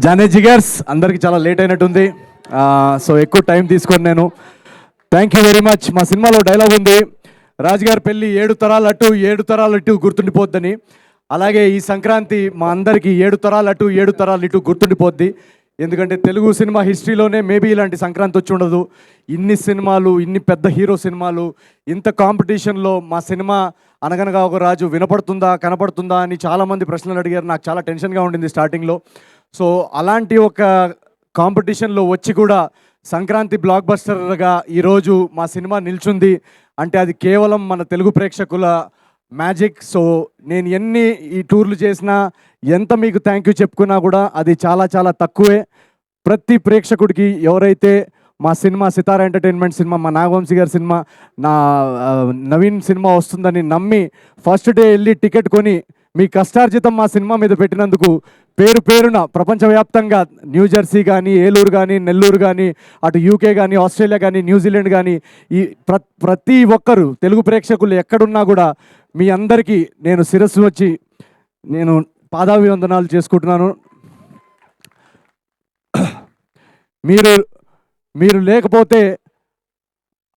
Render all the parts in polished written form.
జానే జిగర్స్ అందరికీ చాలా లేట్ అయినట్టుంది. సో ఎక్కువ టైం తీసుకొని నేను థ్యాంక్ యూ వెరీ మచ్. మా సినిమాలో డైలాగ్ ఉంది, రాజుగారి పెళ్ళి 7 తరాలు అటు 7 తరాలు ఇటు గుర్తుండిపోద్దని. అలాగే ఈ సంక్రాంతి మా అందరికీ 7 తరాలు అటు 7 తరాలు ఇటు గుర్తుండిపోద్ది. ఎందుకంటే తెలుగు సినిమా హిస్టరీలోనే మేబీ ఇలాంటి సంక్రాంతి వచ్చి ఉండదు. ఇన్ని సినిమాలు, ఇన్ని పెద్ద హీరో సినిమాలు, ఇంత కాంపిటీషన్లో మా సినిమా అనగనగా ఒక రాజు వినపడుతుందా కనపడుతుందా అని చాలామంది ప్రశ్నలు అడిగారు. నాకు చాలా టెన్షన్గా ఉండింది స్టార్టింగ్లో. సో అలాంటి ఒక కాంపిటీషన్లో వచ్చి కూడా సంక్రాంతి బ్లాక్ బస్టర్గా ఈరోజు మా సినిమా నిల్చుంది అంటే అది కేవలం మన తెలుగు ప్రేక్షకుల మ్యాజిక్. సో నేను ఎన్ని ఈ టూర్లు చేసినా, ఎంత మీకు థ్యాంక్ యూ చెప్పుకున్నా కూడా అది చాలా చాలా తక్కువే. ప్రతి ప్రేక్షకుడికి ఎవరైతే మా సినిమా సితారా ఎంటర్టైన్మెంట్ సినిమా, మా నాగవంశీ గారి సినిమా, నా నవీన్ సినిమా వస్తుందని నమ్మి ఫస్ట్ డే వెళ్ళి టికెట్ కొని మీ కష్టార్జితం మా సినిమా మీద పెట్టినందుకు పేరు పేరున ప్రపంచవ్యాప్తంగా న్యూజెర్సీ కానీ, ఏలూరు కానీ, నెల్లూరు కానీ, అటు యూకే కానీ, ఆస్ట్రేలియా కానీ, న్యూజిలాండ్ కానీ, ఈ ప్రతి ఒక్కరు తెలుగు ప్రేక్షకులు ఎక్కడున్నా కూడా మీ అందరికీ నేను శిరస్సు వచ్చి నేను పాదాభివందనాలు చేసుకుంటున్నాను. మీరు లేకపోతే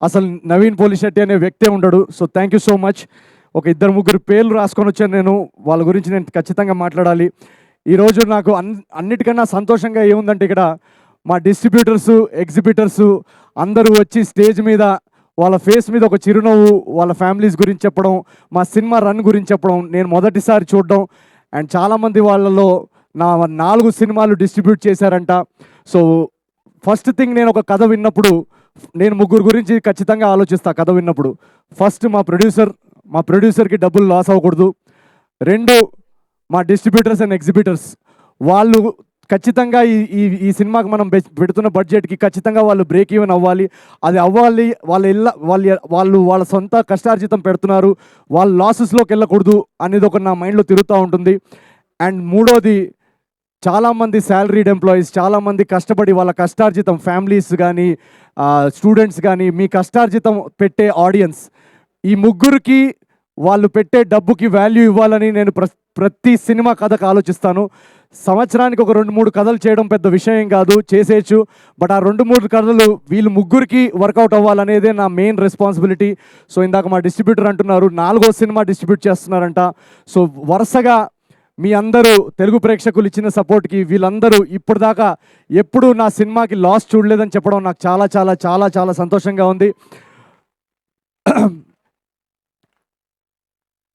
అసలు నవీన్ పోలిశెట్టి అనే వ్యక్తే ఉండడు. So thank you so much. ఒక 2-3 పేర్లు రాసుకొని వచ్చాను నేను, వాళ్ళ గురించి నేను ఖచ్చితంగా మాట్లాడాలి. ఈరోజు నాకు అన్నిటికన్నా సంతోషంగా ఏముందంటే ఇక్కడ మా డిస్ట్రిబ్యూటర్సు, ఎగ్జిబిటర్సు అందరూ వచ్చి స్టేజ్ మీద వాళ్ళ ఫేస్ మీద ఒక చిరునవ్వు, వాళ్ళ ఫ్యామిలీస్ గురించి చెప్పడం, మా సినిమా రన్ గురించి చెప్పడం నేను మొదటిసారి చూడడం. అండ్ చాలామంది వాళ్ళలో నా 4 సినిమాలు డిస్ట్రిబ్యూట్ చేశారంట. సో ఫస్ట్ థింగ్, నేను ఒక కథ విన్నప్పుడు నేను 3 గురించి ఖచ్చితంగా ఆలోచిస్తా. కథ విన్నప్పుడు ఫస్ట్ మా ప్రొడ్యూసర్కి డబ్బులు లాస్ అవ్వకూడదు. 2 మా డిస్ట్రిబ్యూటర్స్ అండ్ ఎగ్జిబిటర్స్, వాళ్ళు ఖచ్చితంగా ఈ సినిమాకి మనం పెడుతున్న బడ్జెట్కి ఖచ్చితంగా వాళ్ళు బ్రేక్ ఈవెన్ అవ్వాలి. అది అవ్వాలి. వాళ్ళు వాళ్ళ సొంత కష్టార్జితం పెడుతున్నారు, వాళ్ళు లాసెస్లోకి వెళ్ళకూడదు అనేది ఒక నా మైండ్లో తిరుగుతూ ఉంటుంది. అండ్ 3వది, చాలామంది శాలరీడ్ ఎంప్లాయీస్, చాలామంది కష్టపడి వాళ్ళ కష్టార్జితం, ఫ్యామిలీస్ కానీ, స్టూడెంట్స్ కానీ, మీ కష్టార్జితం పెట్టే ఆడియన్స్, ఈ 3కి వాళ్ళు పెట్టే డబ్బుకి వాల్యూ ఇవ్వాలని నేను ప్రతి సినిమా కథకు ఆలోచిస్తాను. సంవత్సరానికి ఒక 2-3 కథలు చేయడం పెద్ద విషయం కాదు, చేసేయచ్చు. బట్ ఆ 2-3 కథలు వీళ్ళు 3కి వర్కౌట్ అవ్వాలనేదే నా మెయిన్ రెస్పాన్సిబిలిటీ. సో ఇందాక మా డిస్ట్రిబ్యూటర్ అంటున్నారు 4వ సినిమా డిస్ట్రిబ్యూట్ చేస్తున్నారంట. సో వరుసగా మీ అందరూ తెలుగు ప్రేక్షకులు ఇచ్చిన సపోర్ట్కి వీళ్ళందరూ ఇప్పుడు దాకా ఎప్పుడూ నా సినిమాకి లాస్ చూడలేదని చెప్పడం నాకు చాలా చాలా చాలా చాలా సంతోషంగా ఉంది.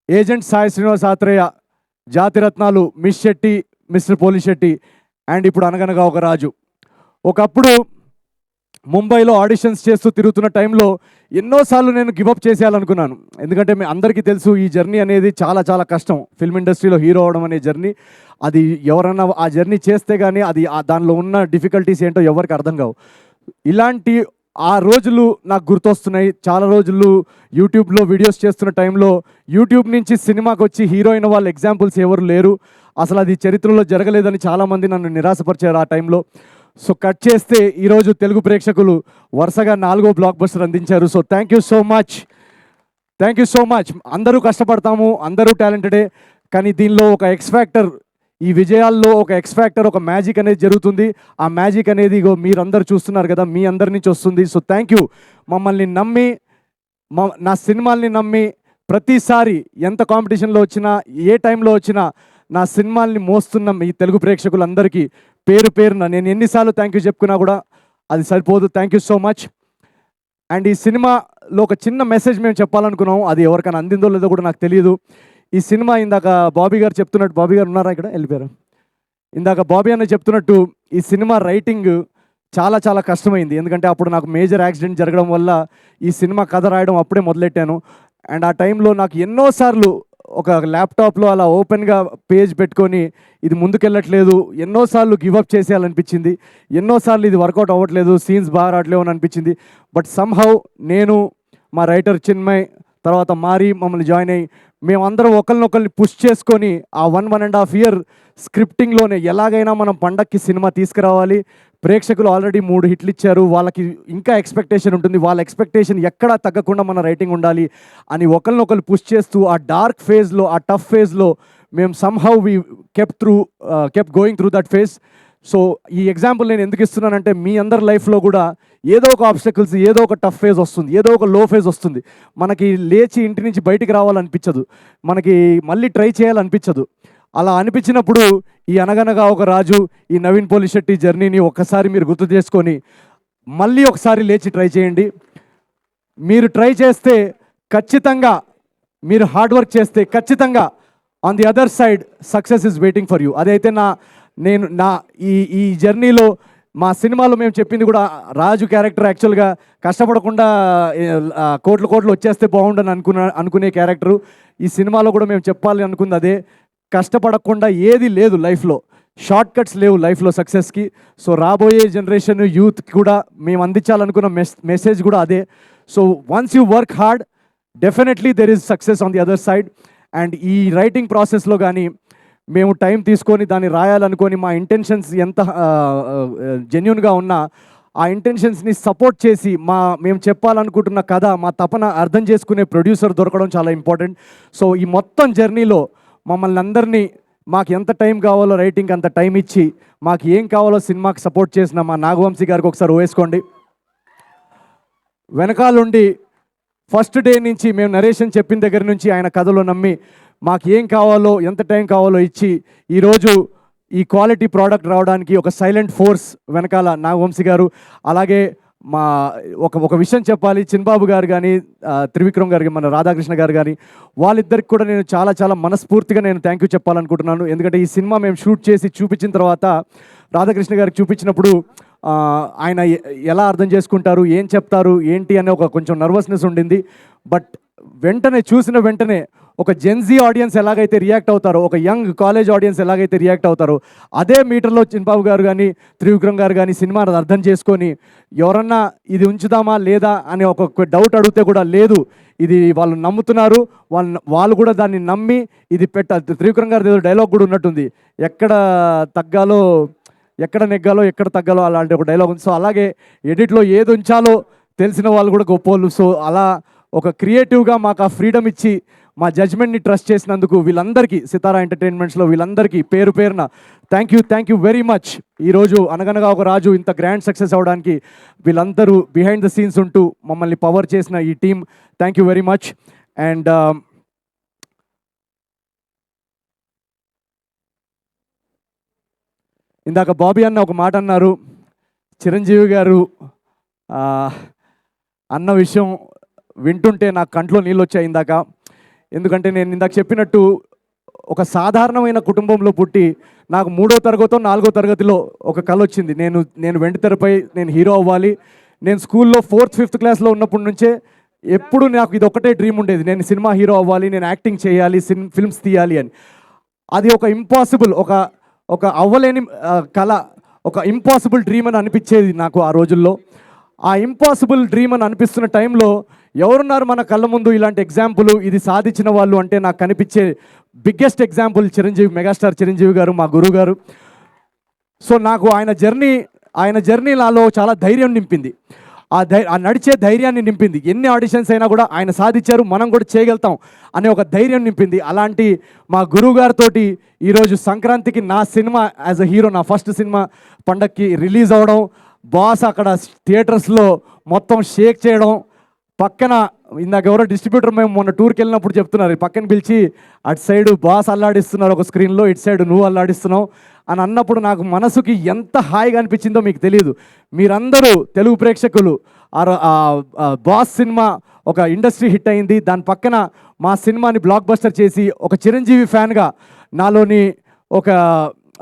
Agent Sai Srinivas Athreya, Jathiratnalu, miss Shetty, mister Polishetty, and ఇప్పుడు అనగనగా ఒక రాజు. ఒకప్పుడు ముంబైలో ఆడిషన్స్ చేస్తూ తిరుగుతున్న టైంలో ఎన్నోసార్లు నేను గివప్ చేసేయాలనుకున్నాను. ఎందుకంటే మీ అందరికీ తెలుసు ఈ జర్నీ అనేది చాలా చాలా కష్టం. ఫిల్మ్ ఇండస్ట్రీలో హీరో అవడం అనే జర్నీ, అది ఎవరన్నా ఆ జర్నీ చేస్తే కానీ అది దానిలో ఉన్న డిఫికల్టీస్ ఏంటో ఎవరికి అర్థం కావు. ఇలాంటి ఆ రోజులు నాకు గుర్తొస్తున్నాయి. చాలా రోజులు యూట్యూబ్లో వీడియోస్ చేస్తున్న టైంలో యూట్యూబ్ నుంచి సినిమాకి వచ్చి హీరో అయిన వాళ్ళ ఎగ్జాంపుల్స్ ఎవరు లేరు. అసలు అది చరిత్రలో జరగలేదని చాలామంది నన్ను నిరాశపరిచారు ఆ టైంలో. సో కట్ చేస్తే ఈరోజు తెలుగు ప్రేక్షకులు వరుసగా 4వ బ్లాక్ బస్టర్ అందించారు. So thank you so much, thank you so much. అందరూ కష్టపడతాము, అందరూ టాలెంటెడే, కానీ దీనిలో ఒక ఎక్స్ ఫ్యాక్టర్, ఈ విజయాల్లో ఒక ఎక్స్ ఫ్యాక్టర్, ఒక మ్యాజిక్ అనేది జరుగుతుంది. ఆ మ్యాజిక్ అనేది ఇగో మీరందరూ చూస్తున్నారు కదా, మీ అందరి నుంచి వస్తుంది. So thank you. మమ్మల్ని నమ్మి, నా సినిమాల్ని నమ్మి ప్రతిసారి ఎంత కాంపిటీషన్లో వచ్చినా, ఏ టైంలో వచ్చినా నా సినిమాల్ని మోస్తున్న మీ తెలుగు ప్రేక్షకులందరికీ పేరు పేరున నేను ఎన్నిసార్లు థ్యాంక్ యూ చెప్పుకున్నా కూడా అది సరిపోదు. Thank you so much. And ఈ సినిమాలో ఒక చిన్న మెసేజ్ మేము చెప్పాలనుకున్నాం, అది ఎవరికైనా అందిందో లేదో కూడా నాకు తెలియదు. ఈ సినిమా ఇందాక బాబీ గారు చెప్తున్నట్టు, బాబీ గారు ఉన్నారా ఇక్కడ, వెళ్ళిపోయారు. ఇందాక బాబీ అన్న చెప్తున్నట్టు ఈ సినిమా రైటింగ్ చాలా చాలా కష్టమైంది. ఎందుకంటే అప్పుడు నాకు మేజర్ యాక్సిడెంట్ జరగడం వల్ల ఈ సినిమా కథ రాయడం అప్పుడే మొదలెట్టాను. అండ్ ఆ టైంలో నాకు ఎన్నోసార్లు ఒక ల్యాప్టాప్లో అలా ఓపెన్గా పేజ్ పెట్టుకొని ఇది ముందుకెళ్ళట్లేదు, ఎన్నోసార్లు గివప్ చేసేయాలనిపించింది, ఎన్నోసార్లు ఇది వర్కౌట్ అవ్వట్లేదు, సీన్స్ బాగా రావట్లేవు అని అనిపించింది. బట్ సమ్హౌ నేను, మా రైటర్ చిన్మయ్, తర్వాత మారి మమ్మల్ని జాయిన్ అయ్యి మేమందరం ఒకరినొకరిని పుష్ చేసుకొని ఆ 1.5 ఇయర్ స్క్రిప్టింగ్లోనే ఎలాగైనా మనం పండక్కి సినిమా తీసుకురావాలి. ప్రేక్షకులు ఆల్రెడీ 3 హిట్లు ఇచ్చారు, వాళ్ళకి ఇంకా ఎక్స్పెక్టేషన్ ఉంటుంది, వాళ్ళ ఎక్స్పెక్టేషన్ ఎక్కడా తగ్గకుండా మన రైటింగ్ ఉండాలి అని ఒకరినొకరు పుష్ చేస్తూ ఆ డార్క్ ఫేజ్లో, ఆ టఫ్ ఫేజ్లో మేము somehow we kept going through that phase. So ఈ ఎగ్జాంపుల్ నేను ఎందుకు ఇస్తున్నానంటే మీ అందరి లైఫ్లో కూడా ఏదో ఒక ఆబ్స్టకల్స్, ఏదో ఒక టఫ్ ఫేజ్ వస్తుంది, ఏదో ఒక లో ఫేజ్ వస్తుంది. మనకి లేచి ఇంటి నుంచి బయటికి రావాలనిపించదు, మనకి మళ్ళీ ట్రై చేయాలనిపించదు. అలా అనిపించినప్పుడు ఈ అనగనగా ఒక రాజు, ఈ నవీన్ పోలిశెట్టి జర్నీని ఒక్కసారి మీరు గుర్తు చేసుకొని మళ్ళీ ఒకసారి లేచి ట్రై చేయండి. మీరు ట్రై చేస్తే ఖచ్చితంగా, మీరు హార్డ్ వర్క్ చేస్తే ఖచ్చితంగా on the other side success is waiting for you. అదైతే నేను ఈ జర్నీలో మా సినిమాలో మేము చెప్పింది కూడా, రాజు క్యారెక్టర్ యాక్చువల్గా కష్టపడకుండా కోట్లు వచ్చేస్తే బాగుండని అనుకునే క్యారెక్టరు. ఈ సినిమాలో కూడా మేము చెప్పాలి అనుకుంది అదే. కష్టపడకుండా ఏది లేదు లైఫ్లో, షార్ట్ కట్స్ లేవు లైఫ్లో సక్సెస్కి. సో రాబోయే జనరేషన్ యూత్కి కూడా మేము అందించాలనుకున్న మెసేజ్ కూడా అదే. So once you work hard, definitely there is success on the other side. And ఈ రైటింగ్ ప్రాసెస్లో కానీ మేము టైం తీసుకొని దాన్ని రాయాలనుకొని మా ఇంటెన్షన్స్ ఎంత జెన్యున్గా ఉన్నా ఆ ఇంటెన్షన్స్ని సపోర్ట్ చేసి మేము చెప్పాలనుకుంటున్న కథ, మా తపన అర్థం చేసుకునే ప్రొడ్యూసర్ దొరకడం చాలా ఇంపార్టెంట్. సో ఈ మొత్తం జర్నీలో మమ్మల్ని అందరినీ మాకు ఎంత టైం కావాలో రైటింగ్ అంత టైం ఇచ్చి, మాకు ఏం కావాలో సినిమాకి సపోర్ట్ చేసిన మా నాగవంశీ గారికి ఒకసారి వేసుకోండి. వెనకాలండి ఫస్ట్ డే నుంచి మేము నరేషన్ చెప్పిన దగ్గర నుంచి ఆయన కథలో నమ్మి మాకు ఏం కావాలో, ఎంత టైం కావాలో ఇచ్చి ఈరోజు ఈ క్వాలిటీ ప్రోడక్ట్ రావడానికి ఒక సైలెంట్ ఫోర్స్ వెనకాల నాగవంశీ గారు. అలాగే మా ఒక విషయం చెప్పాలి, చిన్బాబు గారు కానీ, త్రివిక్రమ్ గారికి, మన రాధాకృష్ణ గారు కానీ, వాళ్ళిద్దరికి కూడా నేను చాలా మనస్ఫూర్తిగా నేను థ్యాంక్ యూ చెప్పాలనుకుంటున్నాను. ఎందుకంటే ఈ సినిమా మేము షూట్ చేసి చూపించిన తర్వాత రాధాకృష్ణ గారికి చూపించినప్పుడు ఆయన ఎలా అర్థం చేసుకుంటారు, ఏం చెప్తారు ఏంటి అనే కొంచెం నర్వస్నెస్ ఉండింది. బట్ చూసిన వెంటనే ఒక జెన్జీ ఆడియన్స్ ఎలాగైతే రియాక్ట్ అవుతారో, ఒక యంగ్ కాలేజ్ ఆడియన్స్ ఎలాగైతే రియాక్ట్ అవుతారో, అదే మీటర్లో చిన్బాబు గారు కానీ, త్రివిక్రమ్ గారు కానీ సినిమాను అర్థం చేసుకొని ఎవరన్నా ఇది ఉంచుదామా లేదా అని ఒక డౌట్ అడిగితే కూడా లేదు, ఇది వాళ్ళు నమ్ముతున్నారు, వాళ్ళు కూడా దాన్ని నమ్మి ఇది త్రివిక్రమ్ గారి ఏదో డైలాగ్ కూడా ఉన్నట్టుంది, ఎక్కడ తగ్గాలో, ఎక్కడ నెగ్గాలో, ఎక్కడ తగ్గాలో అలాంటి ఒక డైలాగ్ ఉంది. సో అలాగే ఎడిట్లో ఏది ఉంచాలో తెలిసిన వాళ్ళు కూడా గొప్పోళ్ళు. సో అలా ఒక క్రియేటివ్గా మాకు ఆ ఫ్రీడమ్ ఇచ్చి మా జడ్జ్మెంట్ని ట్రస్ట్ చేసినందుకు వీళ్ళందరికీ, సితారా ఎంటర్టైన్మెంట్స్లో వీళ్ళందరికీ పేరు పేరున థ్యాంక్ యూ వెరీ మచ్. ఈరోజు అనగనగా ఒక రాజు ఇంత గ్రాండ్ సక్సెస్ అవ్వడానికి వీళ్ళందరూ బిహైండ్ ద సీన్స్ ఉంటూ మమ్మల్ని పవర్ చేసిన ఈ team, thank you very much. And ఇందాక బాబీ అన్న ఒక మాట అన్నారు, చిరంజీవి గారు అన్న విషయం వింటుంటే నాకు కంట్లో నీళ్ళు వచ్చాయి ఇందాక. ఎందుకంటే నేను ఇందాక చెప్పినట్టు ఒక సాధారణమైన కుటుంబంలో పుట్టి నాకు 3వ తరగతో 4వ తరగతిలో ఒక కళ వచ్చింది, నేను వెండితెరపై నేను హీరో అవ్వాలి. నేను స్కూల్లో 4th 5th క్లాస్లో ఉన్నప్పటి నుంచే ఎప్పుడు నాకు ఇది ఒకటే డ్రీమ్ ఉండేది, నేను సినిమా హీరో అవ్వాలి, నేను యాక్టింగ్ చేయాలి, ఫిల్మ్స్ తీయాలి అని. అది ఒక ఇంపాసిబుల్, ఒక అవ్వలేని కళ, ఒక ఇంపాసిబుల్ డ్రీమ్ అని అనిపించేది నాకు ఆ రోజుల్లో. ఆ ఇంపాసిబుల్ డ్రీమ్ అని అనిపిస్తున్న టైంలో ఎవరున్నారు మన కళ్ళ ముందు ఇలాంటి ఎగ్జాంపుల్, ఇది సాధించిన వాళ్ళు అంటే నాకు కనిపించే biggest example Chiranjeevi, megastar Chiranjeevi గారు, మా గురువు గారు. సో నాకు ఆయన జర్నీ నాలో చాలా ధైర్యం నింపింది, ఆ నడిచే ధైర్యాన్ని నింపింది. ఎన్ని ఆడిషన్స్ అయినా కూడా ఆయన సాధించారు, మనం కూడా చేయగలుగుతాం అనే ఒక ధైర్యం నింపింది. అలాంటి మా గురువు గారితో ఈరోజు సంక్రాంతికి నా సినిమా యాజ్ అ హీరో, నా ఫస్ట్ సినిమా పండక్కి రిలీజ్ అవ్వడం, బాస్ అక్కడ థియేటర్స్లో మొత్తం షేక్ చేయడం, పక్కన ఇందాక ఎవరో డిస్ట్రిబ్యూటర్ మేము మొన్న టూర్కి వెళ్ళినప్పుడు చెప్తున్నారు, పక్కన పిలిచి అటు సైడు బాస్ అల్లాడిస్తున్నారు ఒక స్క్రీన్లో, ఇటు సైడ్ నువ్వు అల్లాడిస్తున్నావు అని అన్నప్పుడు నాకు మనసుకి ఎంత హాయిగా అనిపించిందో మీకు తెలియదు. మీరందరూ తెలుగు ప్రేక్షకులు, బాస్ సినిమా ఒక ఇండస్ట్రీ హిట్ అయింది, దాని పక్కన మా సినిమాని బ్లాక్ బస్టర్ చేసి ఒక చిరంజీవి ఫ్యాన్గా నాలోని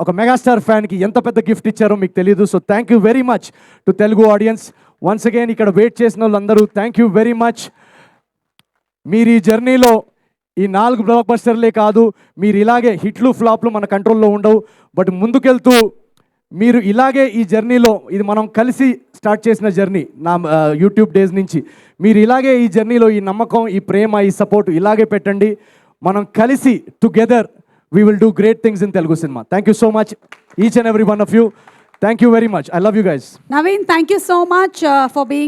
ఒక మెగాస్టార్ ఫ్యాన్కి ఎంత పెద్ద గిఫ్ట్ ఇచ్చారో మీకు తెలియదు. So thank you very much to Telugu audience. Once again ఇక్కడ వెయిట్ చేసిన వాళ్ళందరూ థ్యాంక్ యూ వెరీ మచ్. మీరు ఈ జర్నీలో ఈ 4 బ్లాక్ బస్టర్లే కాదు, మీరు ఇలాగే హిట్లు ఫ్లాప్లు మన కంట్రోల్లో ఉండవు, బట్ ముందుకెళ్తూ మీరు ఇలాగే ఈ జర్నీలో, ఇది మనం కలిసి స్టార్ట్ చేసిన జర్నీ నా యూట్యూబ్ డేస్ నుంచి, మీరు ఇలాగే ఈ జర్నీలో ఈ నమ్మకం, ఈ ప్రేమ, ఈ సపోర్ట్ ఇలాగే పెట్టండి. మనం కలిసి together we will do great things in Telugu cinema. Thank you so much, each and every one of you. Thank you very much. I love you guys. Naveen, thank you so much for being